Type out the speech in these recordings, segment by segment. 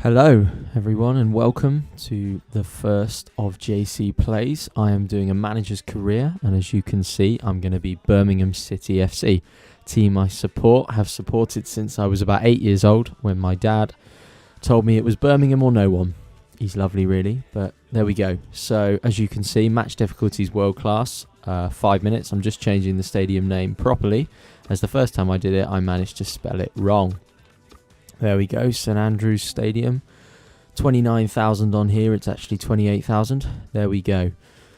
Hello everyone and welcome to the first of JC Plays. I am doing a manager's career, and as you can see I'm going to be Birmingham City FC, team I have supported since I was about 8 years old, when my dad told me it was Birmingham or no one. He's lovely really, but there we go. So as you can see, match difficulty is world class, 5 minutes. I'm just changing the stadium name properly, as the first time I did it I managed to spell it wrong. There we go, St Andrews Stadium. 29,000 on here, it's actually 28,000. There we go.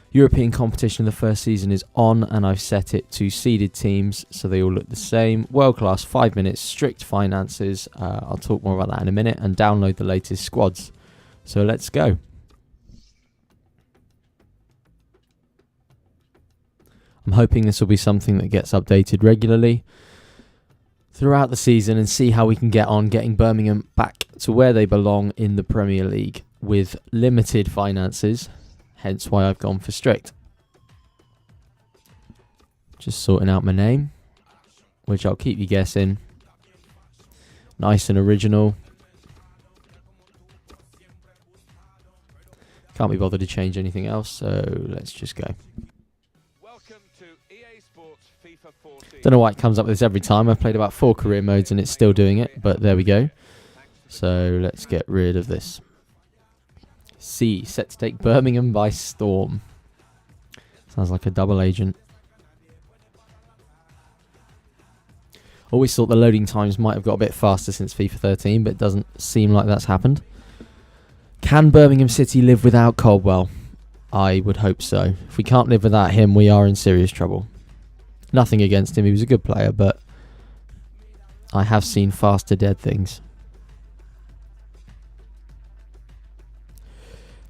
European competition of the first season is on, and I've set it to seeded teams so they all look the same. World class, 5 minutes, strict finances. I'll talk more about that in a minute, and download the latest squads. So let's go. I'm hoping this will be something that gets updated regularly throughout the season, and see how we can get on getting Birmingham back to where they belong in the Premier League with limited finances, hence why I've gone for strict. Just sorting out my name, which I'll keep you guessing. Nice and original. Can't be bothered to change anything else, so let's just go. Don't know why it comes up with this every time. I've played about 4 career modes and it's still doing it, but there we go. So let's get rid of this. C, set to take Birmingham by storm. Sounds like a double agent. Always thought the loading times might have got a bit faster since FIFA 13, but it doesn't seem like that's happened. Can Birmingham City live without Caldwell? I would hope so. If we can't live without him, we are in serious trouble. Nothing against him, he was a good player, but I have seen faster dead things.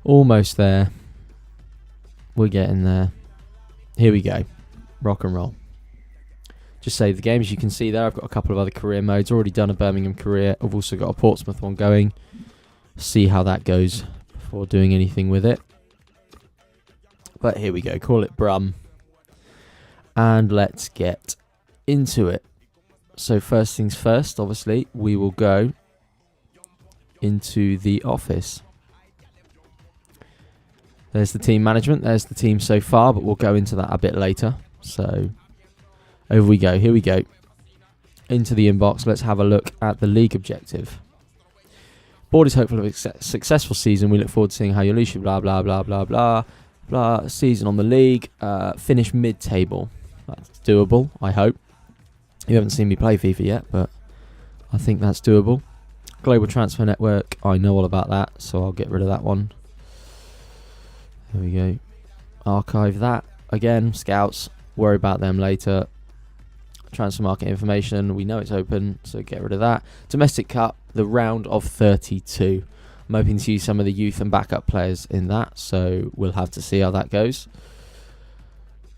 Almost there. We're getting there. Here we go. Rock and roll. Just save the game. As you can see there, I've got a couple of other career modes. Already done a Birmingham career. I've also got a Portsmouth one going. See how that goes before doing anything with it. But here we go. Call it Brum. And let's get into it. So first things first, obviously, we will go into the office. There's the team management. There's the team so far, but we'll go into that a bit later. So over we go. Here we go. Into the inbox. Let's have a look at the league objective. Board is hopeful of a successful season. We look forward to seeing how you lose. Blah, blah, blah, blah, blah. Blah. Season on the league. Finish mid-table. That's doable, I hope. You haven't seen me play FIFA yet, but I think that's doable. Global Transfer Network, I know all about that, so I'll get rid of that one. There we go. Archive that. Again, scouts, worry about them later. Transfer market information, we know it's open, so get rid of that. Domestic Cup, the round of 32. I'm hoping to use some of the youth and backup players in that, so we'll have to see how that goes.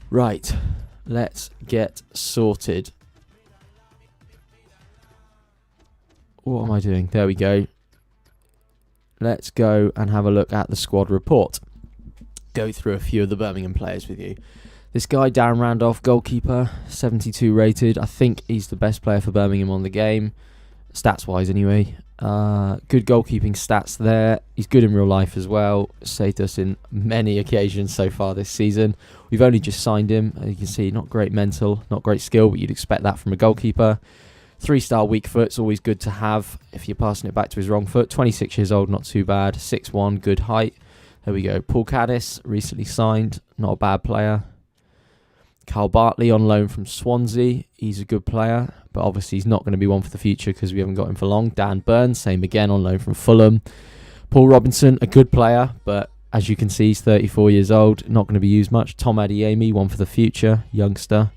Right. Let's get sorted. What am I doing? There we go. Let's go and have a look at the squad report. Go through a few of the Birmingham players with you. This guy, Darren Randolph, goalkeeper, 72 rated. I think he's the best player for Birmingham on the game. Stats-wise, anyway. Good goalkeeping stats there. He's good in real life as well. Saved us in many occasions so far this season. We've only just signed him. As you can see, not great mental, not great skill, but you'd expect that from a goalkeeper. 3-star weak foot's always good to have if you're passing it back to his wrong foot. 26 years old, not too bad. 6'1", good height. There we go. Paul Caddis, recently signed. Not a bad player. Carl Bartley on loan from Swansea. He's a good player, but obviously he's not going to be one for the future because we haven't got him for long. Dan Burns, same again, on loan from Fulham. Paul Robinson, a good player, but as you can see, he's 34 years old, not going to be used much. Tom Adeyemi, one for the future, youngster.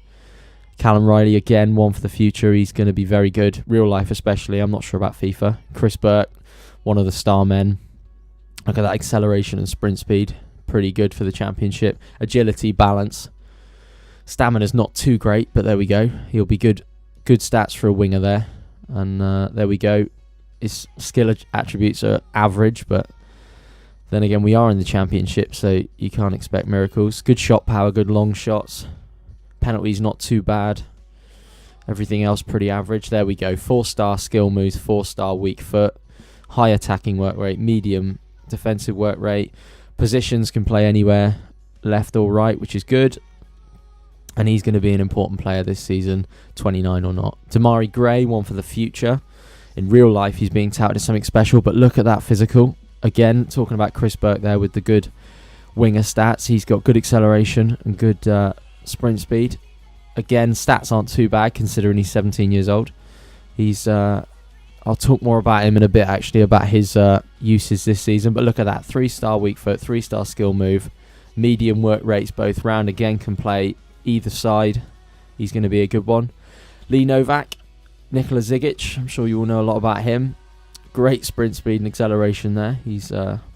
Callum Riley, again, one for the future. He's going to be very good, real life especially. I'm not sure about FIFA. Chris Burke, one of the star men. Look at that acceleration and sprint speed. Pretty good for the championship. Agility, balance. Stamina's not too great, but there we go. He'll be good stats for a winger there. And there we go. His skill attributes are average, but then again, we are in the championship, so you can't expect miracles. Good shot power, good long shots. Penalties not too bad. Everything else pretty average. There we go. 4-star skill moves, 4-star weak foot. high attacking work rate, medium defensive work rate. Positions can play anywhere, left or right, which is good. And he's going to be an important player this season, 29 or not. Damari Gray, one for the future. In real life, he's being touted as something special, but look at that physical. Again, talking about Chris Burke there with the good winger stats. He's got good acceleration and good sprint speed. Again, stats aren't too bad considering he's 17 years old. I'll talk more about him in a bit, actually, about his uses this season. But look at that, 3-star weak foot, 3-star skill move, medium work rates both round. Again, can play either side. He's going to be a good one. Lee Novak, Nikola Zigic, I'm sure you all know a lot about him. Great sprint speed and acceleration there.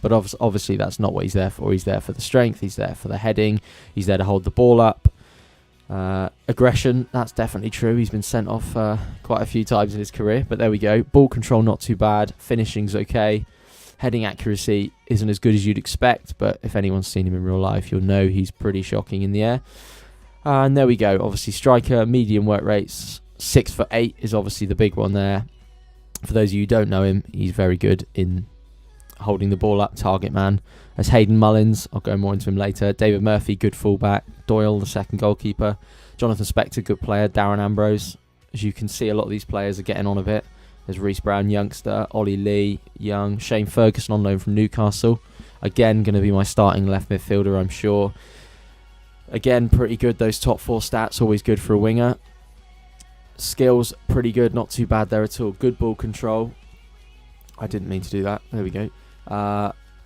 But obviously that's not what he's there for. He's there for the strength, he's there for the heading, he's there to hold the ball up. Aggression, that's definitely true. He's been sent off quite a few times in his career, but there we go. Ball control not too bad, finishing's okay. Heading accuracy isn't as good as you'd expect, but if anyone's seen him in real life, you'll know he's pretty shocking in the air. And there we go. Obviously striker, medium work rates, 6'8" is obviously the big one there. For those of you who don't know him, he's very good in holding the ball up, target man. As Hayden Mullins, I'll go more into him later. David Murphy, good fullback. Doyle, the second goalkeeper. Jonathan Spector, good player. Darren Ambrose. As you can see, a lot of these players are getting on a bit. There's Reece Brown, youngster. Ollie Lee, young. Shane Ferguson on loan from Newcastle. Again, going to be my starting left midfielder, I'm sure. Again, pretty good. Those top 4 stats, always good for a winger. Skills, pretty good. Not too bad there at all. Good ball control. I didn't mean to do that. There we go.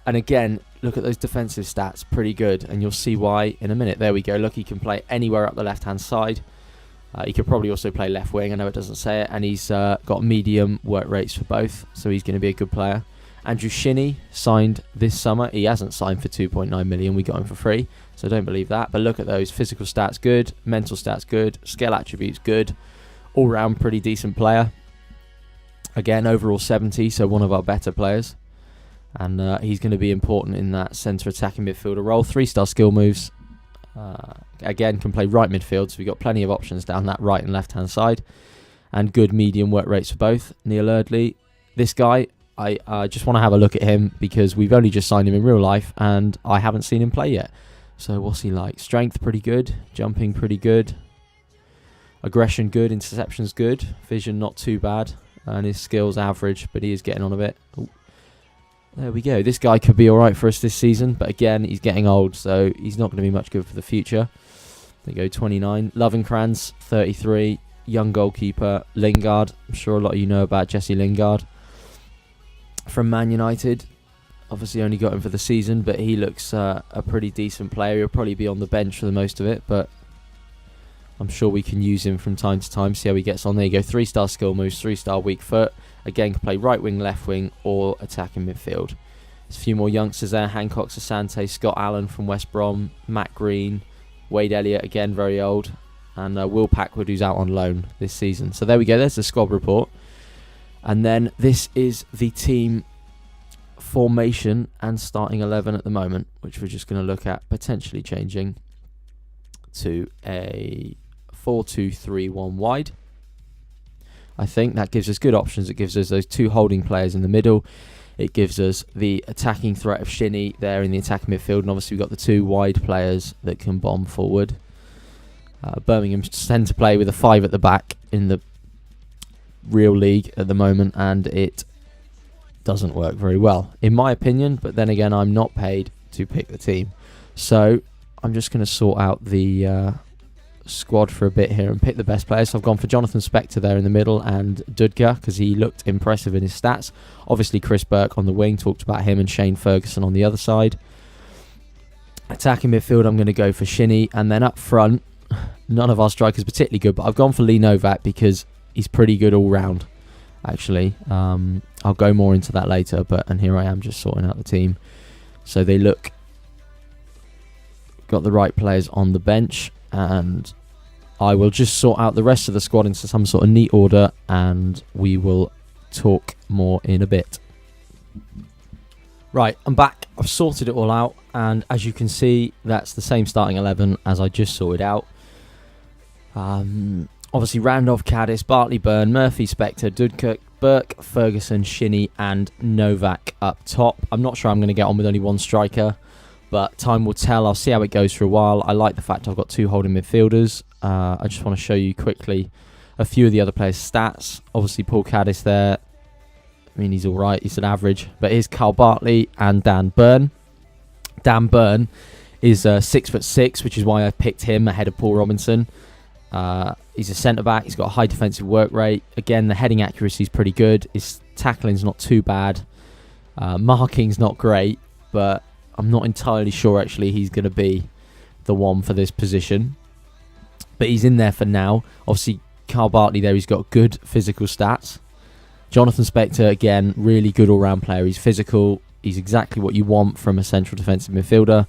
And again, look at those defensive stats. Pretty good. And you'll see why in a minute. There we go. Look, he can play anywhere up the left-hand side. He could probably also play left wing. I know it doesn't say it. And he's got medium work rates for both. So he's going to be a good player. Andrew Shinney signed this summer. He hasn't signed for 2.9 million. We got him for free. So don't believe that. But look at those. Physical stats, good. Mental stats, good. Skill attributes, good. All round, pretty decent player. Again, overall 70, so one of our better players. And he's going to be important in that centre attacking midfielder role. 3-star skill moves. Again, can play right midfield, so we've got plenty of options down that right and left-hand side. And good medium work rates for both. Neil Erdley, this guy, I just want to have a look at him because we've only just signed him in real life and I haven't seen him play yet. So what's he like? Strength, pretty good. Jumping, pretty good. Aggression, good. Interceptions, good. Vision, not too bad. And his skills, average, but he is getting on a bit. Ooh. There we go. This guy could be alright for us this season, but again, he's getting old, so he's not going to be much good for the future. There you go, 29. Lovenkrands, 33. Young goalkeeper. Lingard. I'm sure a lot of you know about Jesse Lingard. From Man United. Obviously only got him for the season, but he looks a pretty decent player. He'll probably be on the bench for the most of it, but I'm sure we can use him from time to time, see how he gets on. There you go, 3-star skill moves, 3-star weak foot. Again, can play right wing, left wing, or attacking midfield. There's a few more youngsters there. Hancock Sasante, Scott Allen from West Brom, Matt Green, Wade Elliott, again, very old, and Will Packwood, who's out on loan this season. So there we go, there's the squad report. And then this is the team formation and starting 11 at the moment, which we're just going to look at potentially changing to a 4-2-3-1 wide. I think that gives us good options. It gives us those 2 holding players in the middle. It gives us the attacking threat of Shinney there in the attacking midfield, and obviously we've got the 2 wide players that can bomb forward. Birmingham tend to play with a 5 at the back in the real league at the moment, and it doesn't work very well, in my opinion. But then again, I'm not paid to pick the team, so I'm just going to sort out the squad for a bit here and pick the best players. So I've gone for Jonathan Spector there in the middle and Dudka because he looked impressive in his stats. Obviously Chris Burke on the wing, talked about him, and Shane Ferguson on the other side. Attacking midfield, I'm going to go for Shinney, and then up front, none of our strikers particularly good, but I've gone for Lee Novak because he's pretty good all round, actually. I'll go more into that later, and here I am just sorting out the team. So they look got the right players on the bench, and I will just sort out the rest of the squad into some sort of neat order, and we will talk more in a bit. Right, I'm back. I've sorted it all out, and as you can see, that's the same starting 11 as I just sorted out. Obviously, Randolph, Caddis, Bartley, Byrne, Murphy, Spector, Dudkirk, Burke, Ferguson, Shinnie and Novak up top. I'm not sure I'm going to get on with only one striker, but time will tell. I'll see how it goes for a while. I like the fact I've got 2 holding midfielders. I just want to show you quickly a few of the other players' stats. Obviously, Paul Caddis there. I mean, he's all right. He's an average. But here's Carl Bartley and Dan Byrne. Dan Byrne is 6'6", which is why I picked him ahead of Paul Robinson. He's a centre-back. He's got a high defensive work rate. Again, the heading accuracy is pretty good. His tackling's not too bad. Marking's not great, but I'm not entirely sure, actually, he's going to be the one for this position. But he's in there for now. Obviously, Carl Bartley there, he's got good physical stats. Jonathan Spector, again, really good all-round player. He's physical. He's exactly what you want from a central defensive midfielder.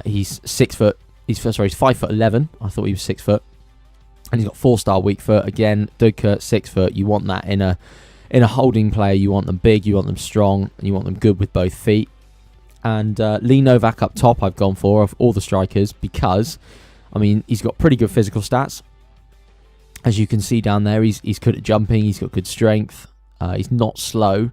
He's 6 foot. He's 5'11". I thought he was 6 foot. And he's got 4-star weak foot. Again, Dudkirk, 6 foot. You want that in a holding player. You want them big. You want them strong. And you want them good with both feet. And Lee Novak up top, I've gone for of all the strikers because, I mean, he's got pretty good physical stats. As you can see down there, he's good at jumping. He's got good strength. He's not slow.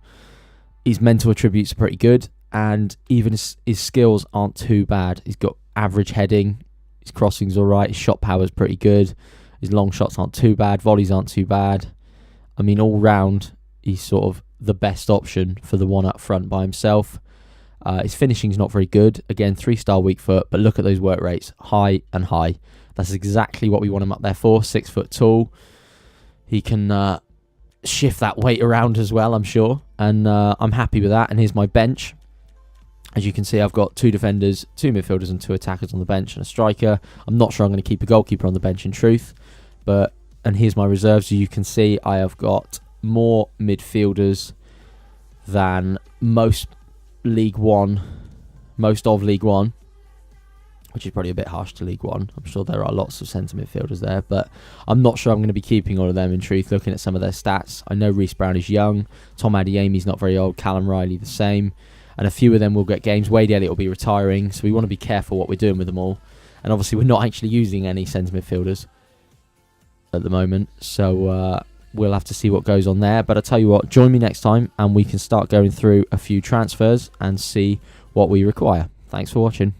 His mental attributes are pretty good. And even his skills aren't too bad. He's got average heading. His crossing's all right. His shot power's pretty good. His long shots aren't too bad. Volleys aren't too bad. I mean, all round, he's sort of the best option for the one up front by himself. His finishing's not very good. Again, 3-star weak foot. But look at those work rates. High and high. That's exactly what we want him up there for. 6 foot tall. He can shift that weight around as well, I'm sure. And I'm happy with that. And here's my bench. As you can see, I've got 2 defenders, 2 midfielders and 2 attackers on the bench and a striker. I'm not sure I'm going to keep a goalkeeper on the bench in truth. And here's my reserves. As you can see, I have got more midfielders than most of League One, which is probably a bit harsh to League One. I'm sure there are lots of centre midfielders there, but I'm not sure I'm going to be keeping all of them in truth, looking at some of their stats. I know Reece Brown is young. Tom Adeyemi's not very old. Callum Riley the same. And a few of them will get games. Wade Elliott will be retiring, so we want to be careful what we're doing with them all. And obviously we're not actually using any centre midfielders at the moment, so we'll have to see what goes on there. But I tell you what, join me next time and we can start going through a few transfers and see what we require. Thanks for watching.